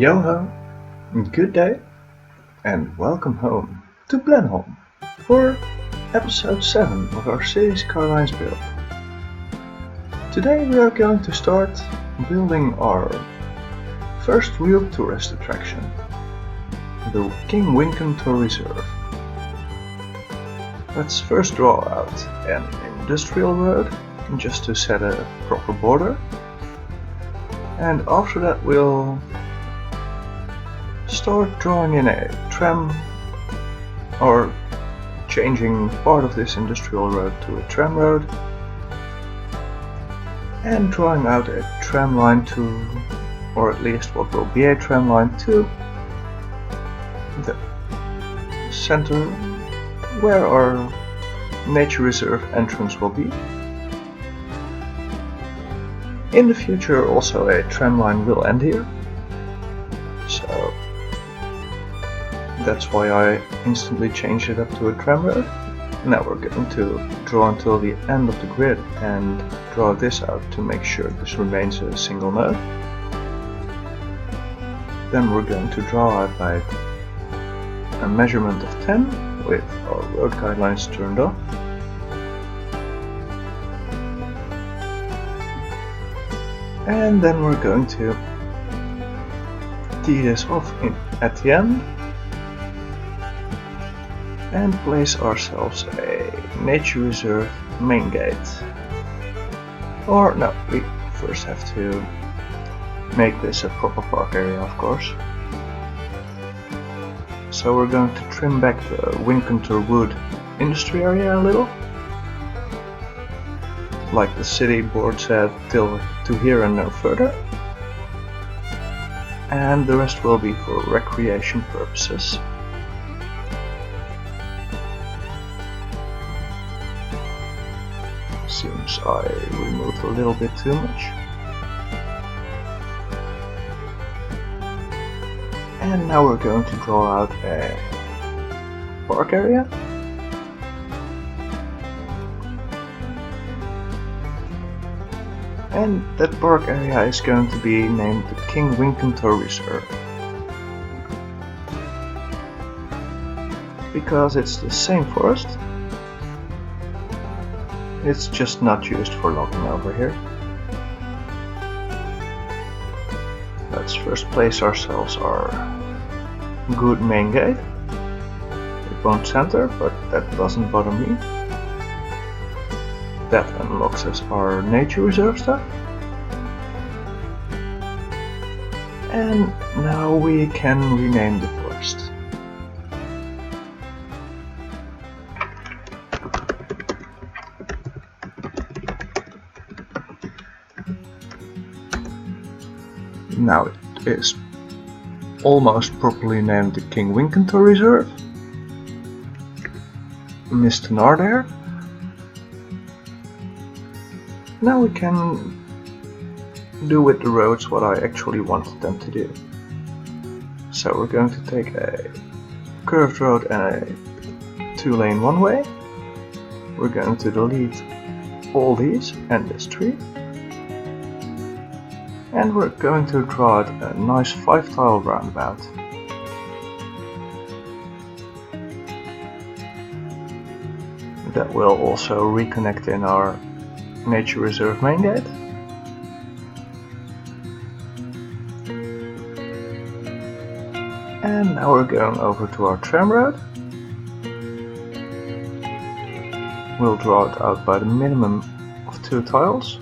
Yo-ho, good day, and welcome home to Blenholme for episode 7 of our Cities Skylines build. Today we are going to start building our first real tourist attraction, the Wincantor Reserve. Let's first draw out an industrial road just to set a proper border, and after that we'll start drawing in a tram, or changing part of this industrial road to a tram road, and drawing out a tram line to, or at least what will be a tram line to, the center where our nature reserve entrance will be. In the future also a tram line will end here, so that's why I instantly changed it up to a tram road. Now we're going to draw until the end of the grid and draw this out to make sure this remains a single node. Then we're going to draw out by a measurement of 10 with our road guidelines turned off. And then we're going to tee this off at the end and place ourselves a nature reserve main gate. Or no, we first have to make this a proper park area, of course. So we're going to trim back the Wincantor wood industry area a little, like the city board said, till to here and no further, and the rest will be for recreation purposes. Seems I removed a little bit too much. And now we're going to draw out a park area. And that park area is going to be named the Wincantor Reserve, because it's the same forest, it's just not used for logging over here. Let's first place ourselves our good main gate. It won't center, but that doesn't bother me. That unlocks us our nature reserve stuff. And now we can rename the forest. Now it is almost properly named the Wincantor Reserve. Missed an R there. Now we can do with the roads what I actually wanted them to do. So we're going to take a curved road and a 2-lane one-way. We're going to delete all these and this tree. And we're going to draw out a nice 5-tile roundabout. That will also reconnect in our nature reserve main gate. And now we're going over to our tram road. We'll draw it out by the minimum of 2 tiles.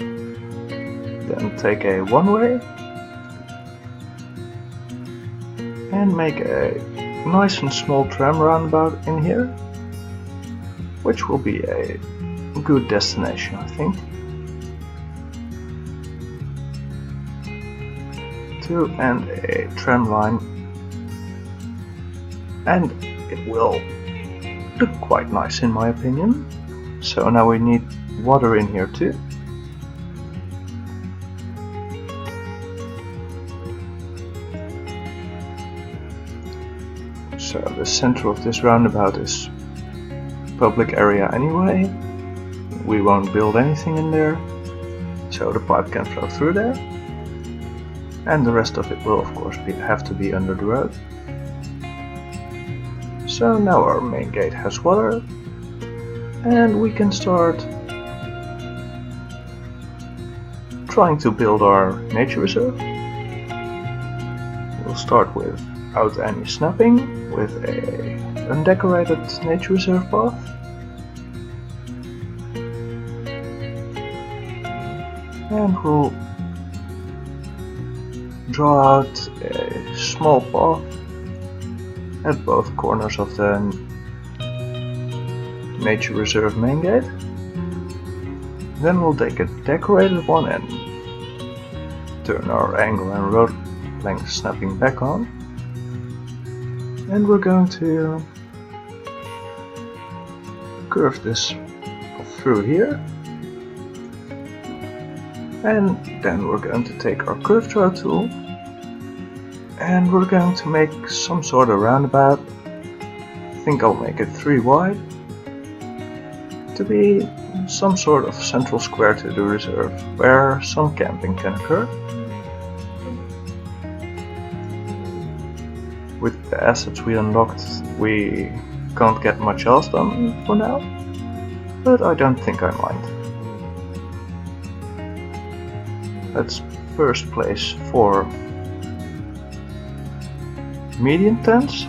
Then take a one-way and make a nice and small tram roundabout in here, which will be a good destination, I think. And a tram line, and it will look quite nice in my opinion. So now we need water in here too. So the center of this roundabout is public area anyway. We won't build anything in there, so the pipe can flow through there. and the rest of it will of course have to be under the road. So now our main gate has water, and we can start trying to build our nature reserve. We'll start without any snapping, with a undecorated nature reserve path. And we'll draw out a small path at both corners of the nature reserve main gate. Then we'll take a decorated one and turn our angle and road length snapping back on. And we're going to curve this through here. And then we're going to take our curved road tool and we're going to make some sort of roundabout. I think I'll make it 3 wide to be some sort of central square to the reserve where some camping can occur. With the assets we unlocked, we can't get much else done for now, but I don't think I mind. Let's first place 4 medium tents,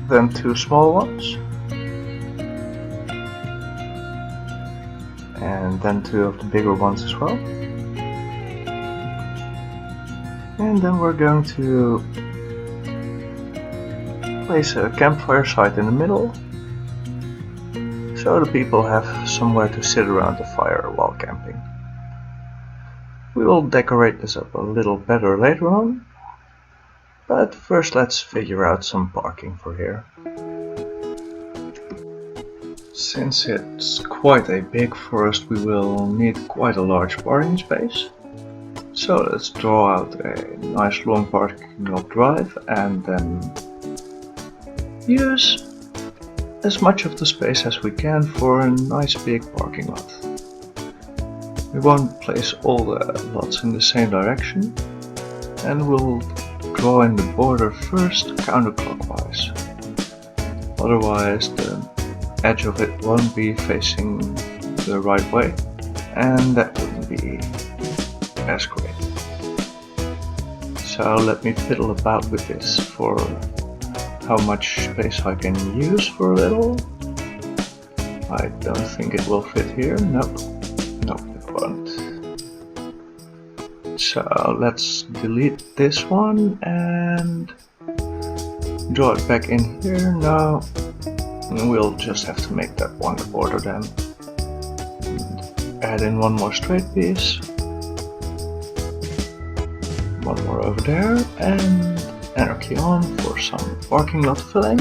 then 2 small ones, and then 2 of the bigger ones as well. And then we're going to place a campfire site in the middle, so the people have somewhere to sit around the fire while camping. We will decorate this up a little better later on, but first let's figure out some parking for here. Since it's quite a big forest, we will need quite a large parking space. So let's draw out a nice long parking lot drive and then use as much of the space as we can for a nice big parking lot. We won't place all the lots in the same direction, and we'll draw in the border first counterclockwise. Otherwise the edge of it won't be facing the right way, and that wouldn't be as great. So let me fiddle about with this for how much space I can use for a little. I don't think it will fit here. Nope, it won't. So let's delete this one and draw it back in here. Now we'll just have to make that one the border then. Add in one more straight piece, one more over there, and anarchy on for some parking lot filling.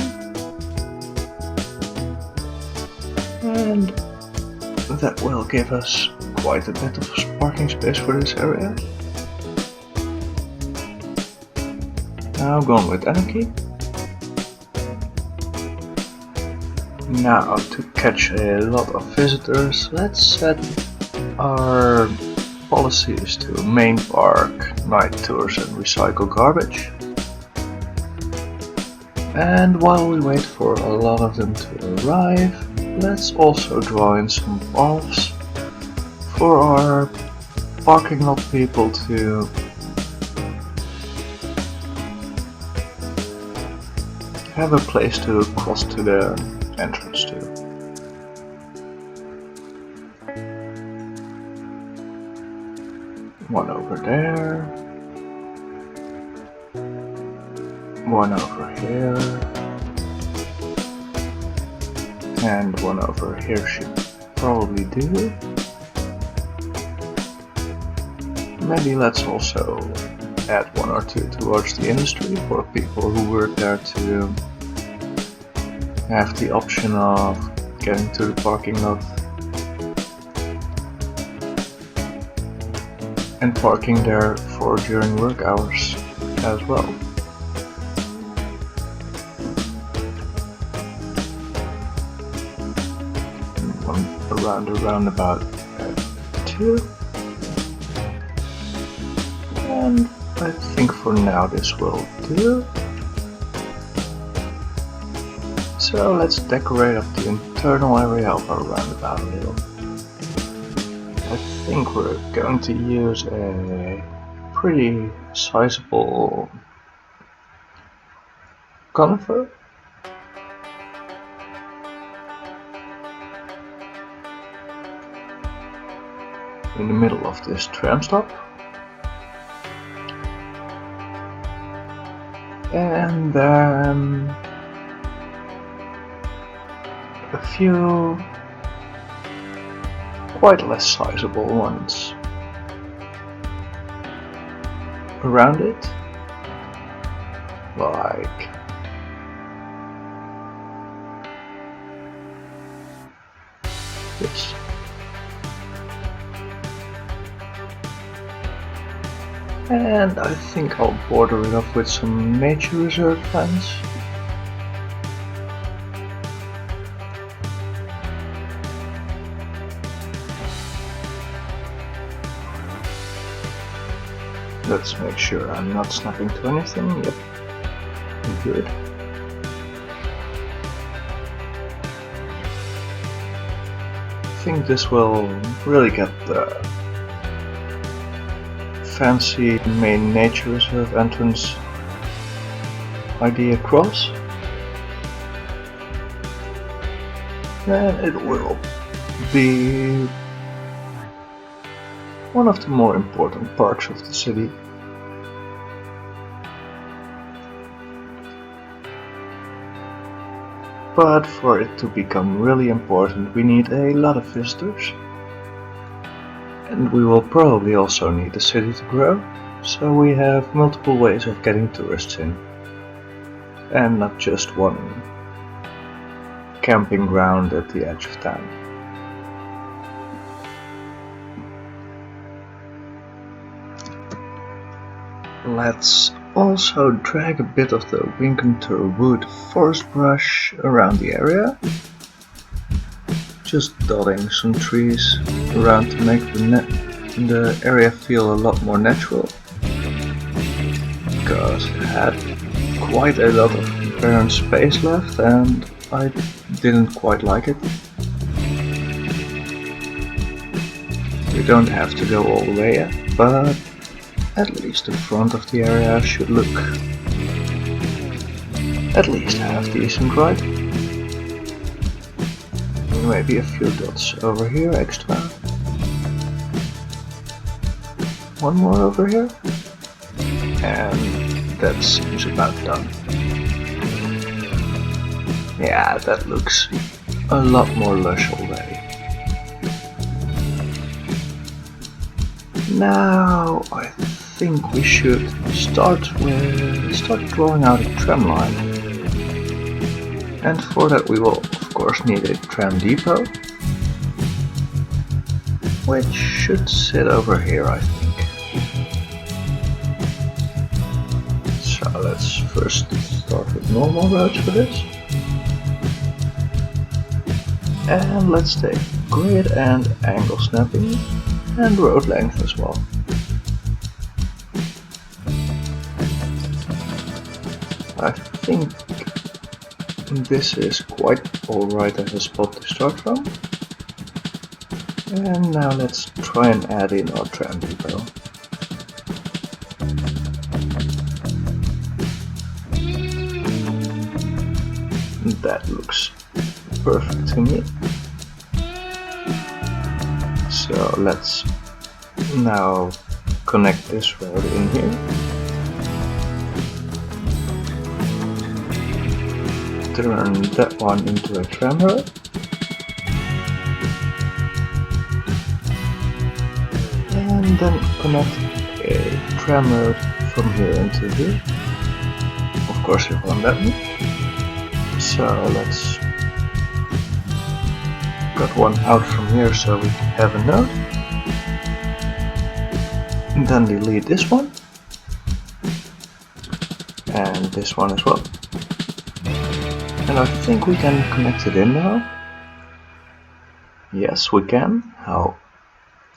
And that will give us quite a bit of parking space for this area. Now going with anarchy. Now to catch a lot of visitors, let's set our policies to main park, night tours and recycle garbage. And while we wait for a lot of them to arrive, let's also draw in some paths for our parking lot people to have a place to cross to the entrance to. One over there, one over here, and one over here should probably do. Maybe let's also add 1 or 2 towards the industry for people who work there to have the option of getting to the parking lot and parking there for during work hours as well. One around a roundabout at 2. And I think for now this will do. So let's decorate up the internal area of our roundabout a little. I think we're going to use a pretty sizable conifer. In the middle of this tram stop. And then a few quite less sizable ones around it, like this. And I think I'll border it off with some nature reserve fence. Let's make sure I'm not snapping to anything. Yep, good. I think this will really get the fancy main nature reserve entrance idea across. And it will be one of the more important parts of the city. But for it to become really important, we need a lot of visitors. And we will probably also need the city to grow, so we have multiple ways of getting tourists in. And not just one camping ground at the edge of town. Let's also drag a bit of the Wincantor wood forest brush around the area. Just dotting some trees around to make the area feel a lot more natural. Because it had quite a lot of barren space left and I didn't quite like it. We don't have to go all the way yet, but at least the front of the area should look at least half decent, right? Maybe a few dots over here extra. One more over here. And that seems about done. Yeah, that looks a lot more lush already. Now I think we should start drawing out a tram line. And for that we will of course need a tram depot, which should sit over here, I think. So let's first start with normal roads for this. And let's take grid and angle snapping and road length as well. I think this is quite alright as a spot to start from. And now let's try and add in our tram depot. That looks perfect to me. So let's now connect this road in here. Turn that one into a tram road. And then connect a tram road from here into here. Of course if I'm that one. So let's got one out from here so we have a node. And then delete this one. And this one as well. And I think we can connect it in now. Yes, we can. How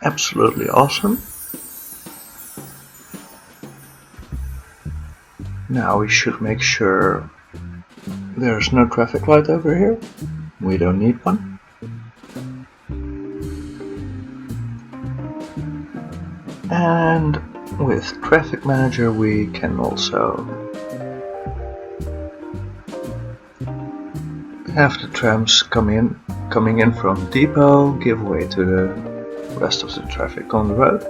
absolutely awesome. Now we should make sure there's no traffic light over here. We don't need one. And with Traffic Manager we can also have the trams coming in from depot, give way to the rest of the traffic on the road.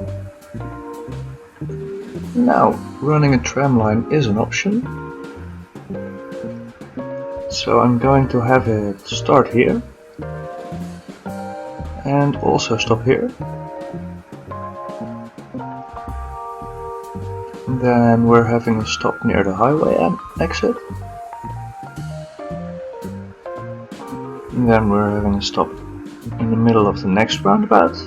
Now, running a tram line is an option. So I'm going to have it start here and also stop here. Then we're having a stop near the highway exit. Then we're having a stop in the middle of the next roundabout.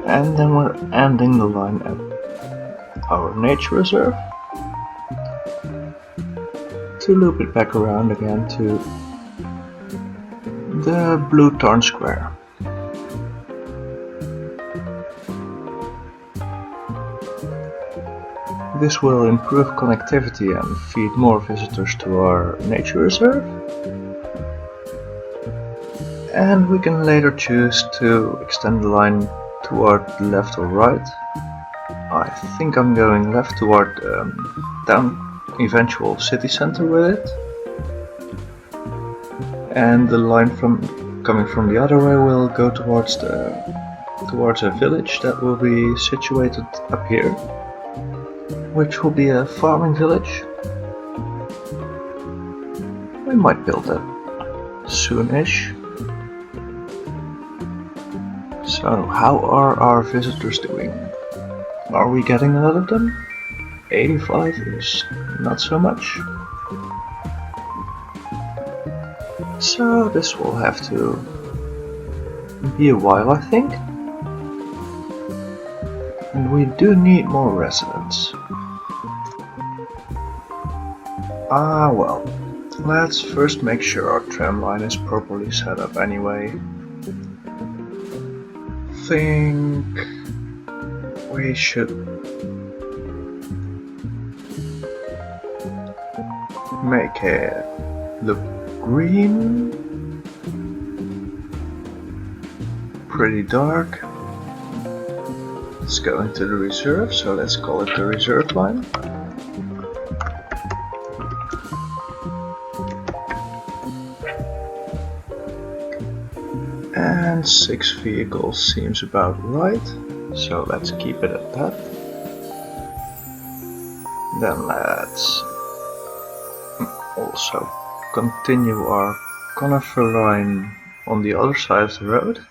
And then we're ending the line at our nature reserve to loop it back around again to the blue tarn square. This will improve connectivity and feed more visitors to our nature reserve. And we can later choose to extend the line toward the left or right. I think I'm going left toward down eventual city center with it. And the line coming from the other way will go towards a village that will be situated up here, which will be a farming village. We might build that soon-ish. So how are our visitors doing? Are we getting a lot of them? 85 is not so much. So this will have to be a while, I think. And we do need more residents. Well, let's first make sure our tram line is properly set up anyway. Think we should make it look green, pretty dark. Let's go into the reserve, so let's call it the reserve line. And 6 vehicles seems about right, so let's keep it at that. Then let's also continue our conifer line on the other side of the road.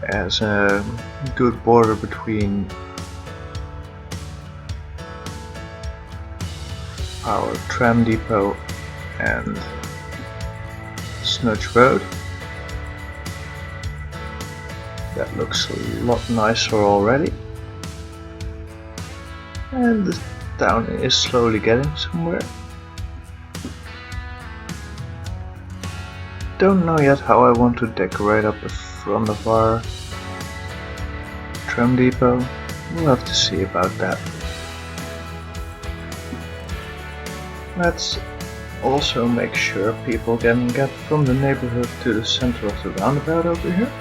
As a good border between our tram depot and Snudge Road. That looks a lot nicer already. And the town is slowly getting somewhere. Don't know yet how I want to decorate up the front of our tram depot. We'll have to see about that. Let's also make sure people can get from the neighborhood to the center of the roundabout over here.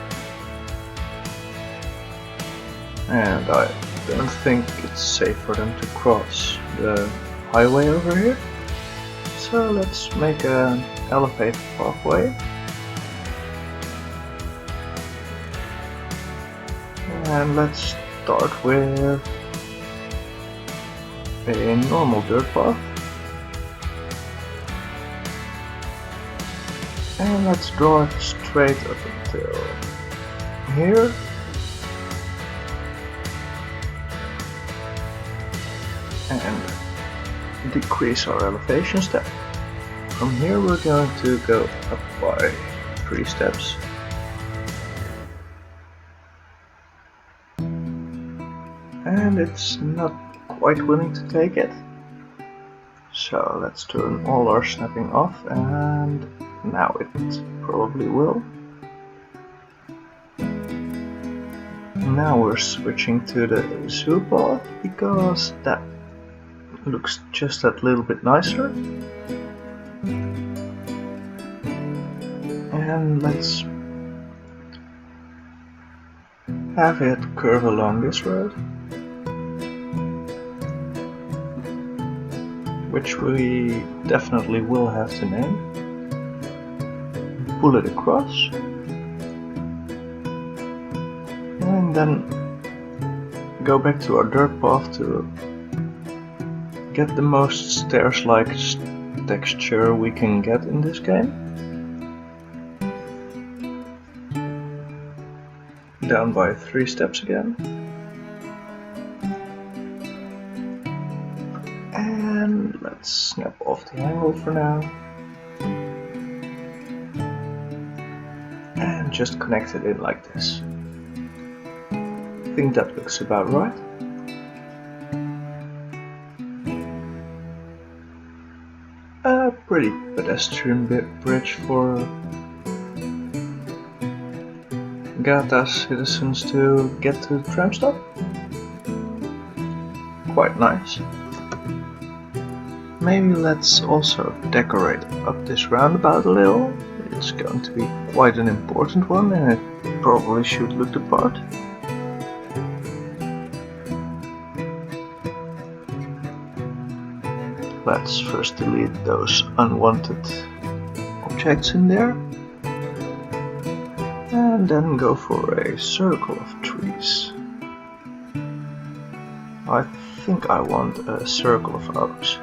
And I don't think it's safe for them to cross the highway over here. So let's make an elevated pathway. And let's start with a normal dirt path. And let's draw it straight up until here. And decrease our elevation step. From here we're going to go up by 3 steps. And it's not quite willing to take it. So let's turn all our snapping off and Now it probably will. Now we're switching to the zoo path because that looks just that little bit nicer. And let's have it curve along this road, which we definitely will have to name. Pull it across. And then go back to our dirt path to get the most stairs-like texture we can get in this game. Down by 3 steps again. And let's snap off the angle for now. And just connect it in like this. I think that looks about right. A pretty pedestrian bridge for Gata citizens to get to the tram stop. Quite nice. Maybe let's also decorate up this roundabout a little. It's going to be quite an important one and it probably should look the part. Let's first delete those unwanted objects in there. And then go for a circle of trees. I think I want a circle of oaks.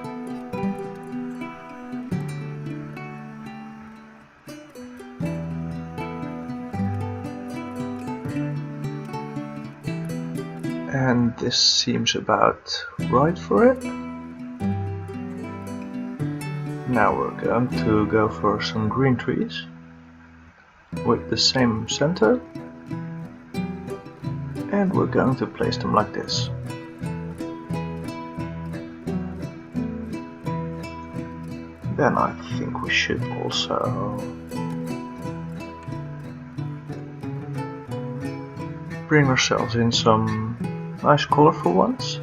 And this seems about right for it. Now we're going to go for some green trees with the same center, and we're going to place them like this. Then I think we should also bring ourselves in some nice colorful ones.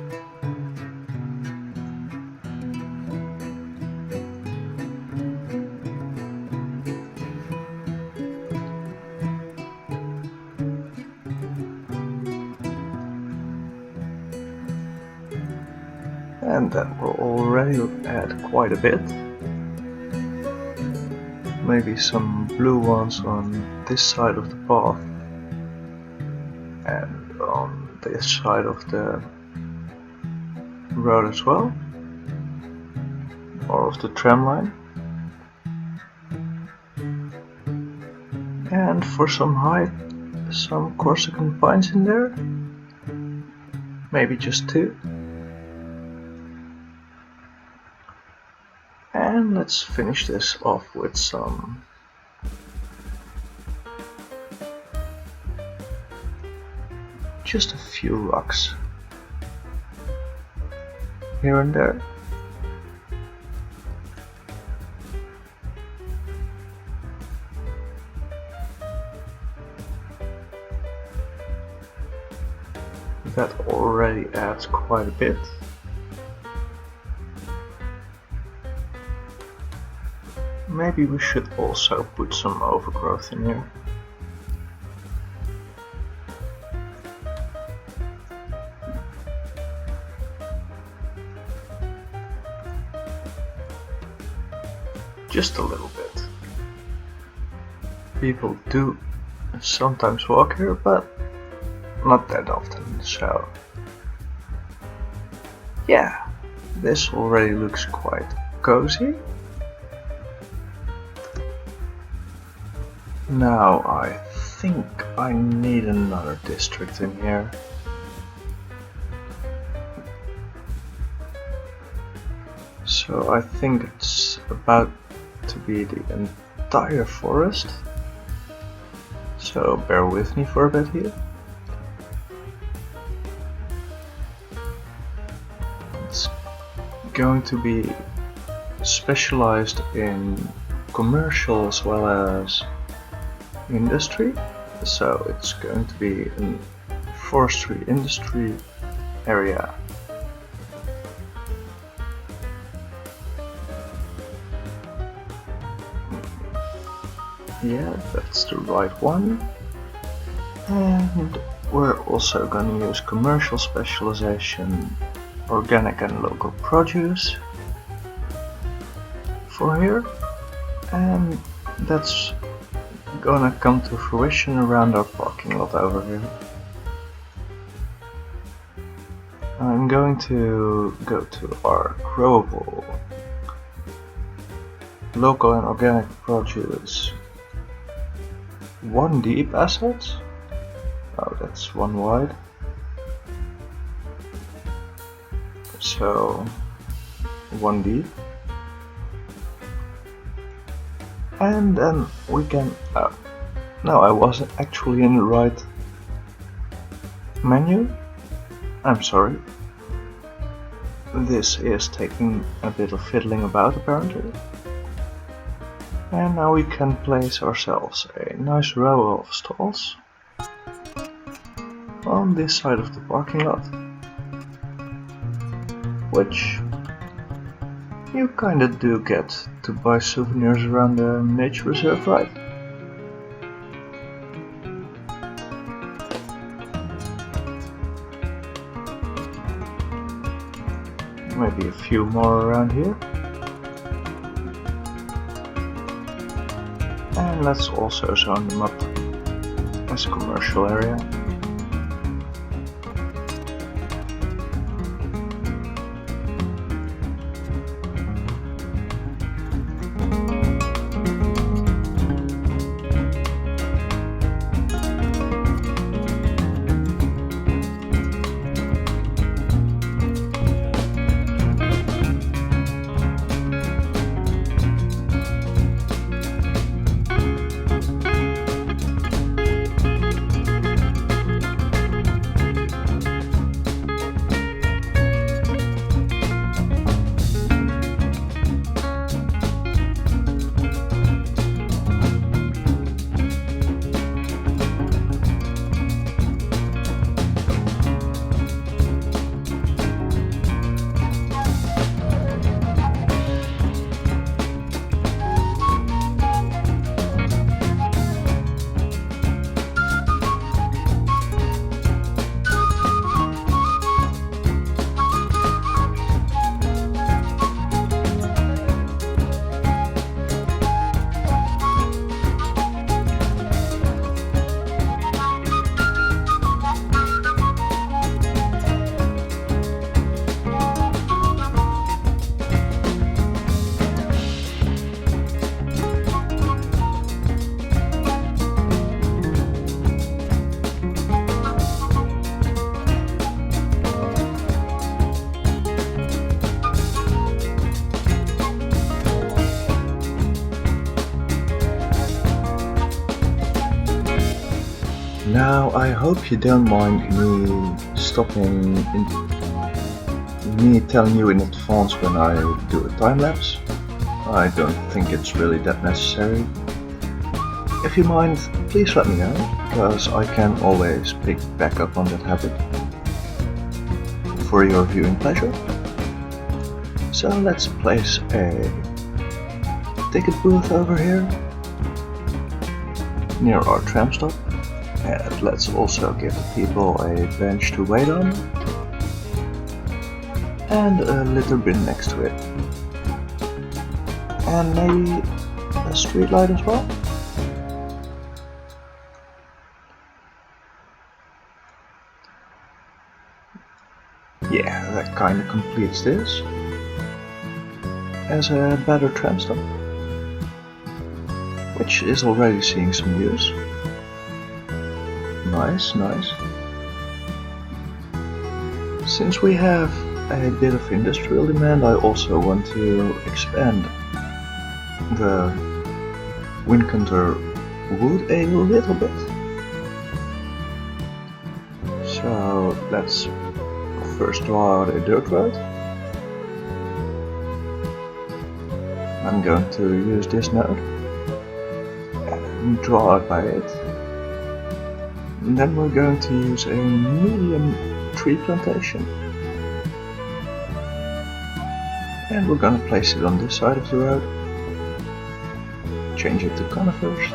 And that will already add quite a bit. Maybe some blue ones on this side of the path and on this side of the road as well, or of the tram line. And for some height, some Corsican pines in there, maybe just 2. And let's finish this off with some just a few rocks here and there. That already adds quite a bit. Maybe we should also put some overgrowth in here. Just a little bit. People do sometimes walk here, but not that often, so yeah, this already looks quite cozy. Now I think I need another district in here. So I think it's about to be the entire forest. So bear with me for a bit here. It's going to be specialized in commercial as well as industry, so it's going to be a forestry industry area. Yeah, that's the right one. And we're also going to use commercial specialization, organic and local produce for here, and that's gonna come to fruition around our parking lot over here. I'm going to go to our growable local and organic produce 1 deep assets. Oh, that's 1 wide. So 1 deep. And then we can... Oh, no, I wasn't actually in the right menu. I'm sorry. This is taking a bit of fiddling about apparently. And now we can place ourselves a nice row of stalls on this side of the parking lot, which you kinda do get to buy souvenirs around the nature reserve, right? Maybe a few more around here. And let's also zone them up as a commercial area. Now I hope you don't mind me stopping me telling you in advance when I do a time lapse. I don't think it's really that necessary. If you mind, please let me know, because I can always pick back up on that habit for your viewing pleasure. So let's place a ticket booth over here near our tram stop. And let's also give the people a bench to wait on, and a litter bin next to it, and maybe a street light as well. Yeah, that kinda completes this as a better tram stop, which is already seeing some use. Nice, nice. Since we have a bit of industrial demand, I also want to expand the Wincantor wood a little bit. So let's first draw out a dirt road. I'm going to use this node and draw out by it. And then we're going to use a medium tree plantation. And we're going to place it on this side of the road. Change it to conifers.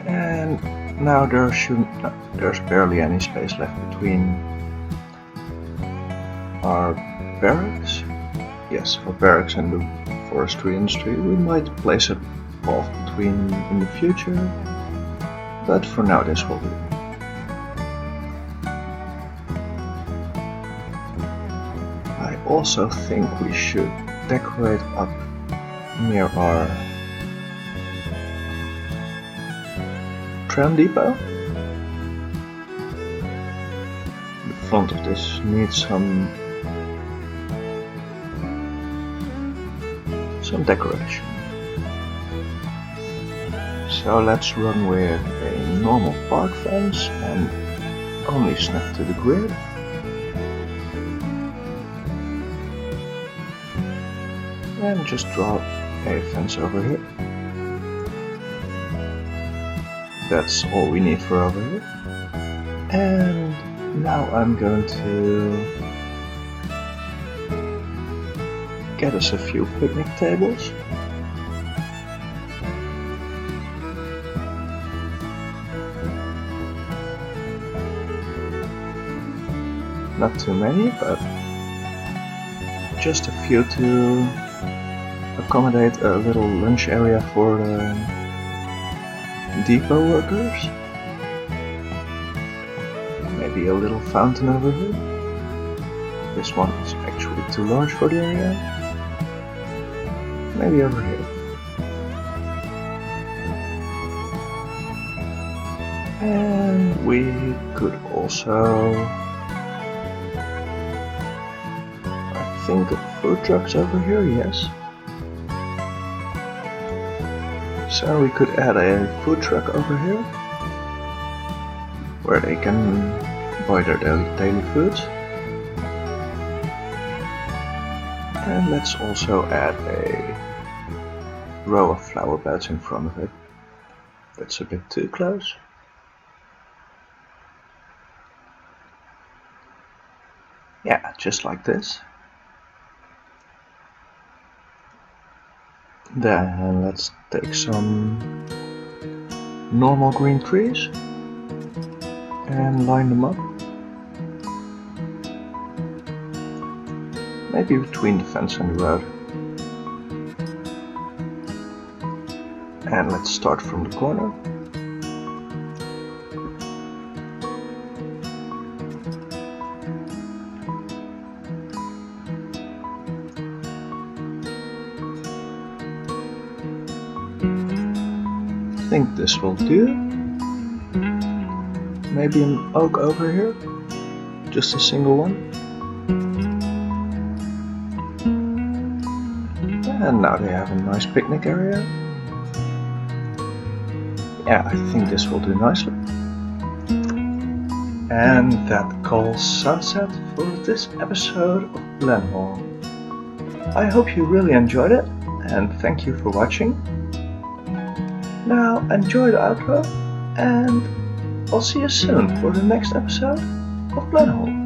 And now there's barely any space left between our barracks. Yes, our barracks and the forestry industry. We might place a path between in the future, but for now this will do. I also think we should decorate up near our tram depot. The front of this needs some decoration. So let's run with a normal park fence and only snap to the grid. And just draw a fence over here. That's all we need for over here. And now I'm going to get us a few picnic tables. Not too many, but just a few to accommodate a little lunch area for the depot workers. Maybe a little fountain over here. This one is actually too large for the area. Maybe over here. And we could also, I think, food trucks over here, yes. So we could add a food truck over here, where they can buy their daily foods. And let's also add a row of flower beds in front of it. That's a bit too close. Yeah, just like this. Then let's take some normal green trees and line them up. Maybe between the fence and the road. And let's start from the corner. I think this will do. Maybe an oak over here. Just a single one. And now they have a nice picnic area. Yeah, I think this will do nicely. And that calls sunset for this episode of Blenholme. I hope you really enjoyed it, and thank you for watching. Now enjoy the outro, and I'll see you soon for the next episode of Blenholme.